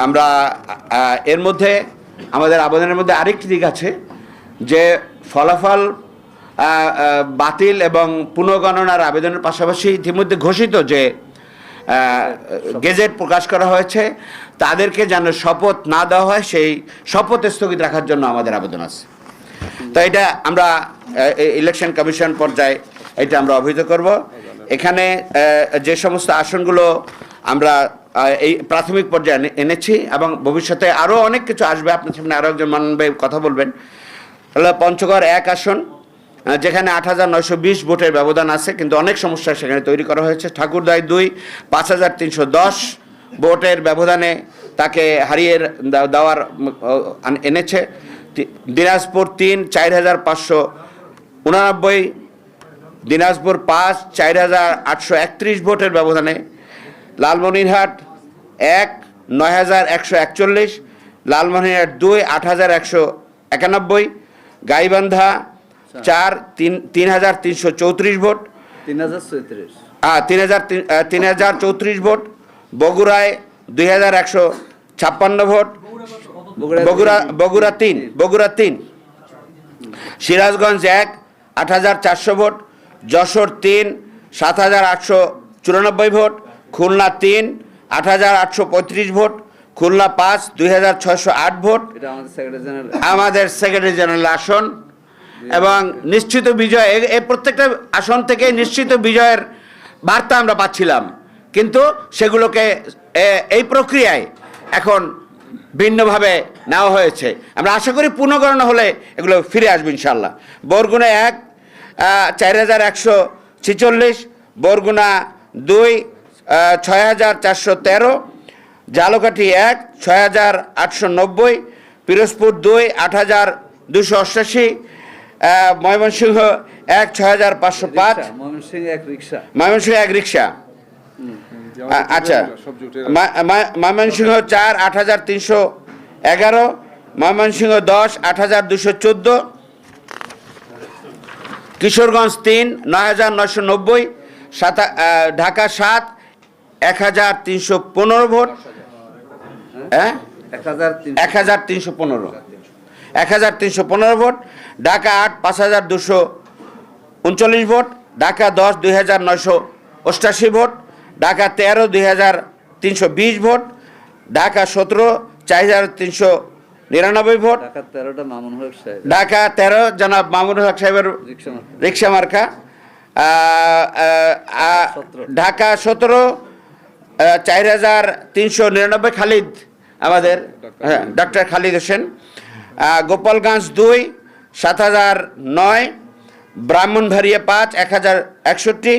আমরা এর মধ্যে আমাদের আবেদনের মধ্যে আরেকটি দিক আছে যে ফলাফল বাতিল এবং পুনর্গণনার আবেদনের পাশাপাশি ইতিমধ্যে ঘোষিত যে গেজেট প্রকাশ করা হয়েছে তাদেরকে যেন শপথ না দেওয়া হয় সেই শপথ স্থগিত রাখার জন্য আমাদের আবেদন আছে। তো এটা আমরা ইলেকশন কমিশন পর্যায়ে এটা আমরা অবহিত করব। এখানে যে সমস্ত আসনগুলো আমরা এই প্রাথমিক পর্যায়ে এনেছি এবং ভবিষ্যতে আরও অনেক কিছু আসবে, আপনার সামনে আরও একজন মাননীয় কথা বলবেন। হলো পঞ্চগড় 1 আসন, যেখানে 8,920 ভোটের ব্যবধান আছে, কিন্তু অনেক সমস্যা সেখানে তৈরি করা হয়েছে। ঠাকুরদাই 2 5,310 ভোটের ব্যবধানে তাকে হারিয়ে দেওয়ার এনেছে। দিনাজপুর 3 4,589, দিনাজপুর 5 4,831 ভোটের ব্যবধানে, লালমনিরহাট 1 9,141, লালমনিরহাট 2 8,191, গাইবান্ধা 4 3,334 ভোট, 3,034 ভোট, বগুড়ায় 2,156 vote, Bogura 3, Sirajganj 1 8,400 vote, Jessore 3 7,894 vote, Khulna 3 8,835 vote, Khulna 5 2,608 vote আমাদের সেক্রেটারি জেনারেল আসন। এবং নিশ্চিত বিজয়, এই প্রত্যেকটা আসন থেকে নিশ্চিত বিজয়ের বার্তা আমরা পাচ্ছিলাম, কিন্তু সেগুলোকে এই প্রক্রিয়ায় এখন ভিন্নভাবে নেওয়া হয়েছে। আমরা আশা করি পুনর্গণনা হলে এগুলো ফিরে আসবে ইনশাল্লাহ। বরগুনা 1 4,146, বরগুনা 2 6,413, ঝালকাঠি 1 6,890, পিরোজপুর 2 8,288, ময়মনসিংহ 1 6,505, ময়মনসিংহ 1 রিক্সা, আচ্ছা, Mymensingh 4 8,311, Mymensingh 10 8,214, Kishoreganj 3 9,990, Dhaka 7 1,315 vote, 1,315 vote, Dhaka 8 5,239 vote, Dhaka 10 2,988 vote, Dhaka 13 2,320 vote, Dhaka 17 4,399 vote, Dhaka 13 জনাব মামুনুল হক সাহেবের রিক্সা মার্কা, ঢাকা 17 4,399 খালিদ, আমাদের ডক্টর খালিদ হোসেন, গোপালগঞ্জ 2 7,009, ব্রাহ্মণবাড়িয়া 5 1,061,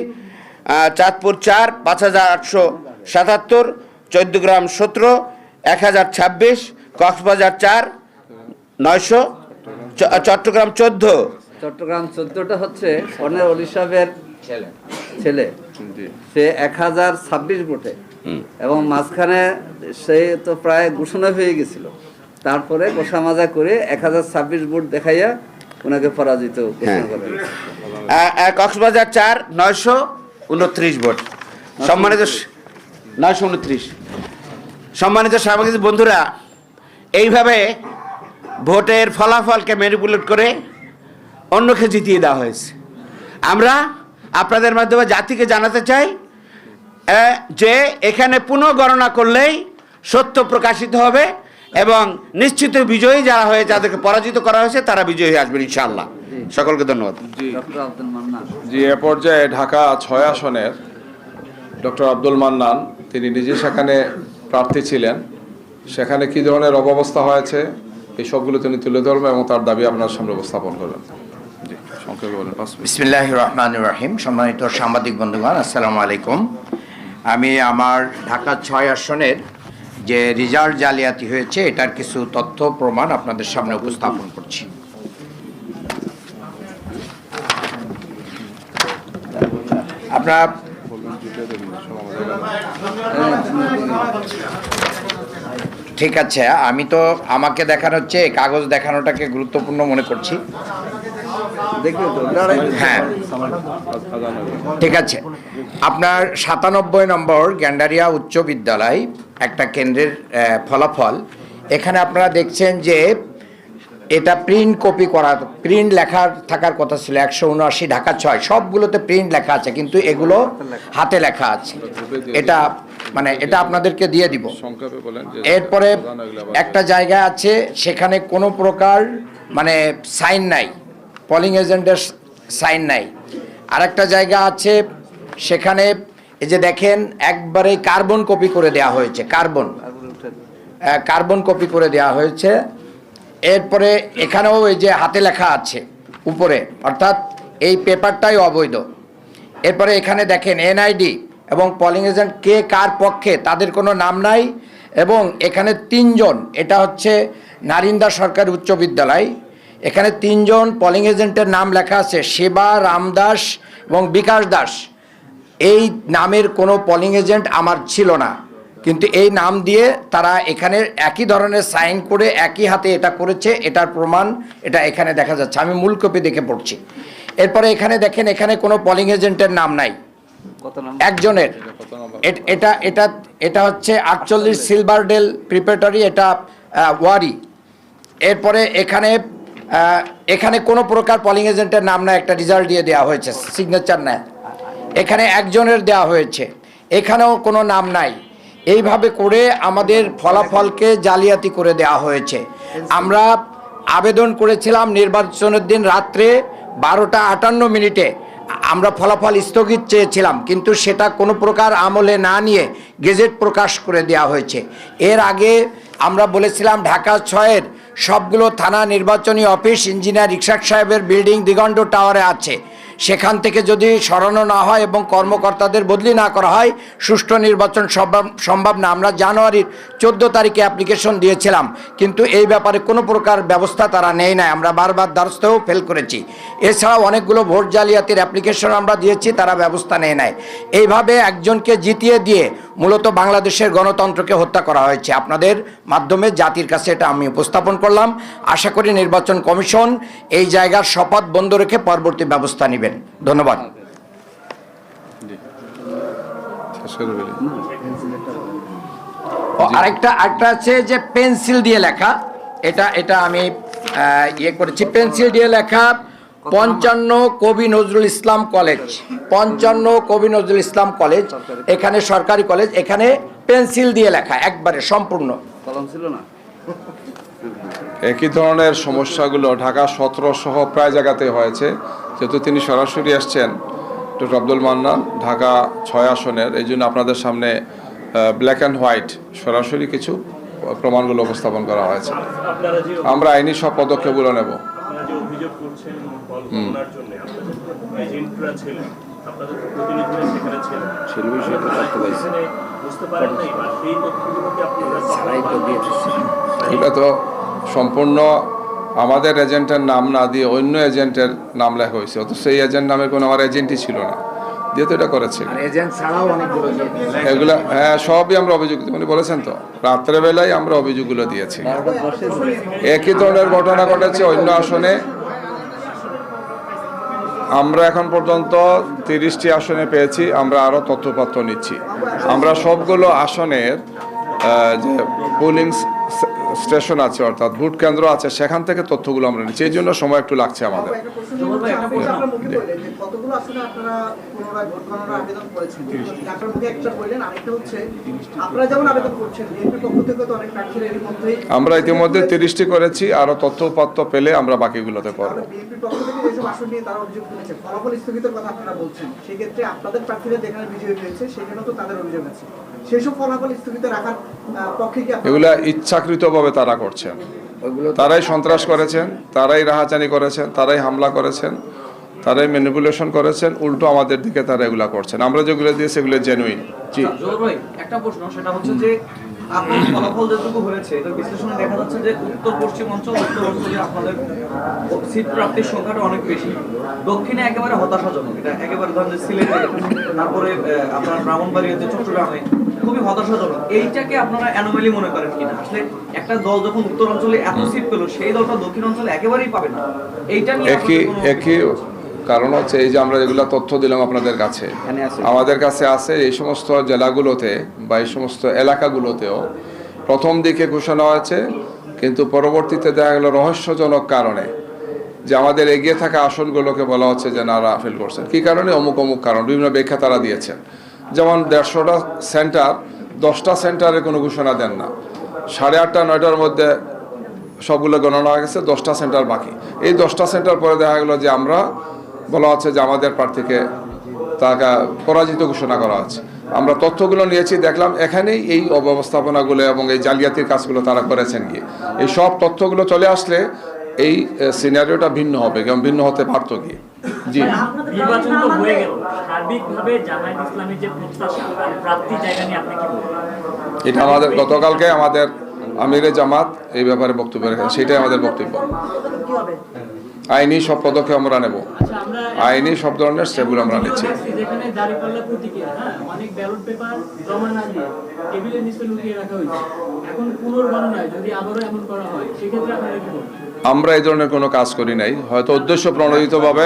চাঁদপুর 4 5,877, চৌদ্দগ্রাম 17 1,026, কক্সবাজার 4 900, চট্টগ্রাম 14টা হচ্ছে অনেক অলিশাবের ছেলে, সে 1,026 ভোটে, এবং মাঝখানে সে তো প্রায় ঘোষণা হয়ে গেছিল, তারপরে গোসামাজা করে 1,026 ভোট দেখাইয়া ওনাকে পরাজিত ঘোষণা করেন। কক্সবাজার 4 929 ভোট। সম্মানিত 929, সম্মানিত সাংবাদিক বন্ধুরা, এইভাবে ভোটের ফলাফলকে ম্যানিপুলেট করে অন্যকে জিতিয়ে দেওয়া হয়েছে। আমরা আপনাদের মাধ্যমে জাতিকে জানাতে চাই যে এখানে পুনর্গণনা করলেই সত্য প্রকাশিত হবে এবং নিশ্চিত বিজয়ী যারা হয়ে যাদেরকে পরাজিত করা হয়েছে তারা বিজয়ী হয়ে আসবেন ইনশাআল্লাহ। সকলকে ধন্যবাদ। জি, এ পর্যায়ে ঢাকা 6 আসনের ডক্টর আব্দুল মান্নান, তিনি নিজে সেখানে প্রার্থী ছিলেন, সেখানে কি ধরনের অব্যবস্থা হয়েছে এই সবগুলো তিনি তুলে ধরবেন এবং তার দাবি আপনার সামনে উপস্থাপন করবেন। জি, সংক্ষেপে বলেন। বিসমিল্লাহির রহমানির রহিম। সম্মানিত সাংবাদিক বন্ধুগণ, আসসালামু আলাইকুম। আমি আমার ঢাকা 6 আসনের যে রেজাল্ট জালিয়াতি হয়েছে এটার কিছু তথ্য প্রমাণ আপনাদের সামনে উপস্থাপন করছি। আপনারা ঠিক আছে, আমি তো আমাকে দেখানো হচ্ছে, কাগজ দেখানোটাকে গুরুত্বপূর্ণ মনে করছি। দেখি তো লড়াই হ্যাঁ ঠিক আছে। আপনার 97 নম্বর গ্যান্ডারিয়া উচ্চ বিদ্যালয় একটা কেন্দ্রের ফলাফল। এখানে আপনারা দেখছেন যে এটা প্রিন্ট কপি করা, প্রিন্ট লেখা থাকার কথা ছিল 179 ঢাকা 6, সবগুলোতে প্রিন্ট লেখা আছে কিন্তু এগুলো হাতে লেখা আছে। এটা মানে এটা আপনাদেরকে দিয়ে দিব। সংক্ষেপে বলেন যে এরপরে একটা জায়গা আছে সেখানে কোনো প্রকার মানে সাইন নাই, পলিং এজেন্টের সাইন নাই। আরেকটা জায়গা আছে সেখানে এই যে দেখেন একবারে কার্বন কপি করে দেওয়া হয়েছে, কার্বন কপি করে দেওয়া হয়েছে। এরপরে এখানেও এই যে হাতে লেখা আছে উপরে, অর্থাৎ এই পেপারটাই অবৈধ। এরপরে এখানে দেখেন এনআইডি এবং পলিং এজেন্ট কে কার পক্ষে তাদের কোনো নাম নাই। এবং এখানে 3 জন, এটা হচ্ছে নারিন্দা সরকারি উচ্চ বিদ্যালয়, এখানে 3 জন পলিং এজেন্টের নাম লেখা আছে, সেবা, রামদাস এবং বিকাশ দাস। এই নামের কোনো পলিং এজেন্ট আমার ছিল না, কিন্তু এই নাম দিয়ে তারা এখানে একই ধরনের সাইন করে একই হাতে এটা করেছে, এটার প্রমাণ এটা এখানে দেখা যাচ্ছে। আমি মূল কপি দেখে পড়ছি। এরপরে এখানে দেখেন এখানে কোনো পলিং এজেন্টের নাম নাই, একজনের। এটা এটা এটা হচ্ছে 48 সিলভারডেল প্রিপারেটরি, এটা ওয়ারি। এরপরে এখানে এখানে কোনো প্রকার পলিং এজেন্টের নাম না, একটা রেজাল্ট দিয়ে দেওয়া হয়েছে, সিগনেচার নেয়। এখানে একজনের দেওয়া হয়েছে, এখানেও কোনো নাম নাই। এইভাবে করে আমাদের ফলাফলকে জালিয়াতি করে দেওয়া হয়েছে। আমরা আবেদন করেছিলাম নির্বাচনের দিন রাত্রে 12টা 58 মিনিটে আমরা ফলাফল স্থগিত চেয়েছিলাম, কিন্তু সেটা কোনো প্রকার আমলে না নিয়ে গেজেট প্রকাশ করে দেওয়া হয়েছে। এর আগে আমরা বলেছিলাম ঢাকা 6-এর সবগুলো থানা নির্বাচনী অফিস ইঞ্জিনিয়ার রিকশাদ সাহেবের বিল্ডিং দিগন্ত টাওয়ারে আছে, সেখান থেকে যদি সরানো না হয় এবং কর্মকর্তাদের বদলি না করা হয় সুষ্ঠু নির্বাচন সম্ভব না। আমরা জানুয়ারির 14 তারিখে অ্যাপ্লিকেশন দিয়েছিলাম, কিন্তু এই ব্যাপারে কোনো প্রকার ব্যবস্থা তারা নেয় নাই। আমরা বারবার দ্বারস্থও ফেল করেছি। এছাড়াও অনেকগুলো ভোট জালিয়াতির অ্যাপ্লিকেশন আমরা দিয়েছি, তারা ব্যবস্থা নেয় নাই। এইভাবে একজনকে জিতিয়ে দিয়ে মূলত বাংলাদেশের গণতন্ত্রকে হত্যা করা হয়েছে। আপনাদের মাধ্যমে জাতির কাছে এটা আমি উপস্থাপন করলাম। আশা করি নির্বাচন কমিশন এই জায়গার শপথ বন্ধ রেখে পরবর্তী ব্যবস্থা নেবেন। ধন্যবাদ। আরেকটা আছে যে পেন্সিল দিয়ে লেখা, এটা আমি ইয়ে করেছি, পেন্সিল দিয়ে লেখা 55 কবি নজরুল ইসলাম কলেজ, 55 কবি নজরুল ইসলাম কলেজ, এখানে সরকারি কলেজ, এখানে পেন্সিল দিয়ে লেখা একবারে সম্পূর্ণ। কলম ছিল না। একই ধরনের সমস্যাগুলো ঢাকা 17 সহ প্রায় জায়গাতে হয়েছে। যেহেতু তিনি সরাসরি আসছেন ডক্টর আব্দুল মান্নান ঢাকা 6 আসনের, এই জন্য আপনাদের সামনে ব্ল্যাক অ্যান্ড হোয়াইট সরাসরি কিছু প্রমাণগুলো উপস্থাপন করা হয়েছে। আমরা আইনি সব পদক্ষেপগুলো নেব। এটা তো সম্পূর্ণ আমাদের এজেন্টের নাম না দিয়ে অন্য এজেন্টের নাম লেখা হয়েছে, অথচ সেই এজেন্ট নামে কোনো আমার এজেন্টই ছিল না, দিয়ে তো এটা করেছে। এগুলো হ্যাঁ সবই আমরা অভিযোগ, উনি বলেছেন তো রাত্রেবেলায় আমরা অভিযোগগুলো দিয়েছি। একই ধরনের ঘটনা ঘটেছে অন্য আসনে। আমরা এখন পর্যন্ত 30টি আসনে পেয়েছি, আমরা আরও তথ্যপত্র নিচ্ছি। আমরা সবগুলো আসনের যে পোলিং স্টেশন আছে অর্থাৎ ভোট কেন্দ্র আছে সেখান থেকে তথ্যগুলো আমরা নিচ্ছি, এই জন্য সময় একটু লাগছে আমাদের। আমরা ইতিমধ্যে 30টি করেছি, আরো তথ্যপত্র পেলে আমরা বাকিগুলোতে করবো। এগুলা ইচ্ছাকৃতভাবে তারা করছেন, তারাই সন্ত্রাস করেছেন, তারাই রাহাজানি করেছেন, তারাই হামলা করেছেন, তারাই ম্যানিপুলেশন করেছেন, উল্টো আমাদের দিকে তারা এগুলা করছেন। আমরা যেগুলো দিয়েছি সেগুলো জেনুইন। জি একটা প্রশ্ন, সেটা হচ্ছে যে আপনার ফলাফল যেটুকু হয়েছে এটা বিশ্লেষণে দেখা যাচ্ছে যে উত্তর পশ্চিম অঞ্চলে আপনাদের সিট প্রাপ্তির সংখ্যাটা অনেক বেশি, দক্ষিণে একেবারে হতাশাজনক। এটা একেবারে ধরেন যে সিলেটে, তারপরে আপনার ব্রাহ্মণবাড়িয়া, চট্টগ্রামে খুবই হতাশাজনক। এইটাকে আপনারা অ্যানোমালি মনে করেন কিনা? আসলে একটা দল যখন উত্তর অঞ্চলে এত সিট পেল, সেই দলটা দক্ষিণ অঞ্চলে একেবারেই পাবে না। এইটা নিয়ে একই কারণ হচ্ছে এই যে আমরা যেগুলো তথ্য দিলাম আপনাদের কাছে, আমাদের কাছে আছে এই সমস্ত জেলাগুলোতে বা এই সমস্ত এলাকাগুলোতেও প্রথম দিকে ঘোষণা হয়েছে, কিন্তু পরবর্তীতে দেখা গেল রহস্যজনক কারণে যে আমাদের এগিয়ে থাকা আসনগুলোকে বলা হচ্ছে যে নারা ফিল করছেন। কী কারণে? অমুক অমুক কারণ, বিভিন্ন ব্যাখ্যা তারা দিয়েছেন। যেমন 150টা সেন্টার, 10টা সেন্টারে কোনো ঘোষণা দেন না, 8:30 9টার মধ্যে সবগুলো গণনা হয়ে গেছে, 10টা সেন্টার বাকি। এই 10টা সেন্টার পরে দেখা গেলো যে আমরা বলা হচ্ছে যে আমাদের প্রার্থীকে তাকে পরাজিত ঘোষণা করা হচ্ছে। আমরা তথ্যগুলো নিয়েছি, দেখলাম এখানেই এই অব্যবস্থাপনাগুলো এবং এই জালিয়াতির কাজগুলো তারা করেছেন গিয়ে। এই সব তথ্যগুলো চলে আসলে এই সিনারিওটা ভিন্ন হবে, এবং ভিন্ন হতে পারতো গিয়ে। জি, নির্বাচন তো হয়ে গেল, সার্বিকভাবে জামায়াত ইসলামের যে প্রত্যাশা প্রাপ্তি জায়গা নিয়ে আপনি কি বলবেন? এটা আমাদের গতকালকে আমাদের আমিরে জামাত এই ব্যাপারে বক্তব্য রেখেছেন, সেটাই আমাদের বক্তব্য। আইনি সব পদক্ষেপ আমরা নেব, আইনি সব ধরনের স্টেপগুলো আমরা নিচ্ছি। যেখানে দাঁড়িপাল্লা প্রতীকে অনেক ব্যালট পেপার জমা না দিয়ে টেবিলের নিচে লুকিয়ে রাখা হয়েছে, এখন পুনর্গণনায় যদি আবারও এমন করা হয়, সেক্ষেত্রে আপনারা কি বলবেন? আমরা এই ধরনের কোনো কাজ করি নাই, হয়তো উদ্দেশ্য প্রণোদিতভাবে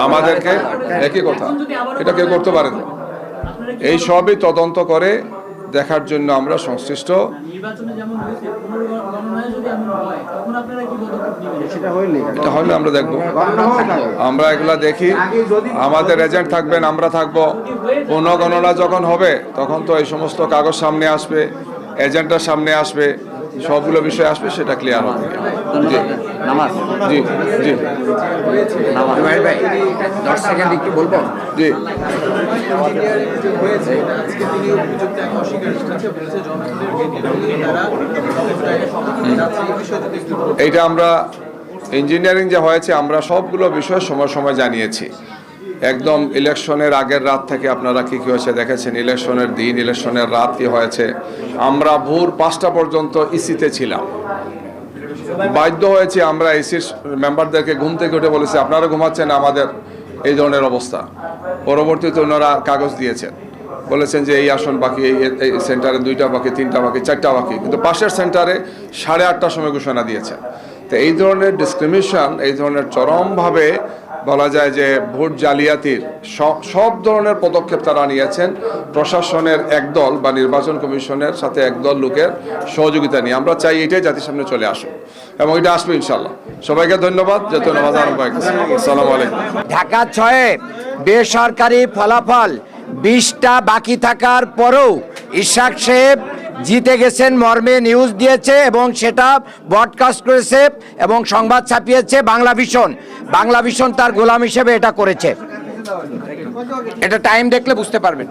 আমাদেরকে একই কথা এটা কেউ করতে পারে না। এই সবই তদন্ত করে দেখার জন্য আমরা সংশ্লিষ্ট। নির্বাচনে যেমন হয়েছে, পুনর্গণনায় যদি এমন হয়, তখন আপনারা কি পদক্ষেপ নেবেন? এটা হলে আমরা দেখব, আমরা এগুলা দেখি, আমাদের এজেন্ট থাকবেন, আমরা থাকবো। পুনর্গণনা যখন হবে তখন তো এই সমস্ত কাগজ সামনে আসবে, এজেন্টরা সামনে আসবে, সবগুলো বিষয় আসবে, সেটা ক্লিয়ার হবে। জি জি জি জুবাইর ভাই 10 সেকেন্ড একটু বলবো। জি, এইটা আমরা ইঞ্জিনিয়ারিং যে হয়েছে, আমরা সবগুলো বিষয় সময় সময় জানিয়েছি। একদম ইলেকশনের আগের রাত থেকে আপনারা কি হয়েছে দেখেছেন, ইলেকশনের দিন, ইলেকশনের রাত কি হয়েছে। আমরা ভোর 5টা পর্যন্ত ইসিতে ছিলাম, বাধ্য হয়েছি আমরা ইসির মেম্বারদেরকে ঘুম থেকে উঠে বলেছি আপনারা ঘুমাচ্ছেন, আমাদের এই ধরনের অবস্থা। পরবর্তীতে ওনারা কাগজ দিয়েছেন, বলেছেন যে এই আসন বাকি, এই সেন্টারে 2টা বাকি, 3টা বাকি, 4টা বাকি, কিন্তু পাশের সেন্টারে 8:30টার সময় ঘোষণা দিয়েছেন। তো এই ধরনের ডিসক্রিমিনেশন, এই ধরনের চরমভাবে বলা যায় যে ভোট জালিয়াতির সব ধরনের পদক্ষেপ তারা নিয়েছেন প্রশাসনের একদল বা নির্বাচন কমিশনের সাথে একদল লোকের সহযোগিতা নিয়ে। আমরা চাই এটাই জাতির সামনে চলে আসুক, এবং এটা আসবে ইনশাল্লাহ। সবাইকে ধন্যবাদ। যেহেতু নামাজ আরম্ভ হয়ে গেছে, আসসালামু আলাইকুম। ঢাকা 6-এ বেসরকারি ফলাফল 20টা বাকি থাকার পরেও ইশাক সাহেব জিতে গেছেন মর্মে নিউজ দিয়েছে, এবং সেটা ব্রডকাস্ট করেছে এবং সংবাদ ছাপিয়েছে বাংলা ভিশন। বাংলা ভিশন তার গোলাম হিসেবে এটা করেছে, এটা টাইম দেখলে বুঝতে পারবেন।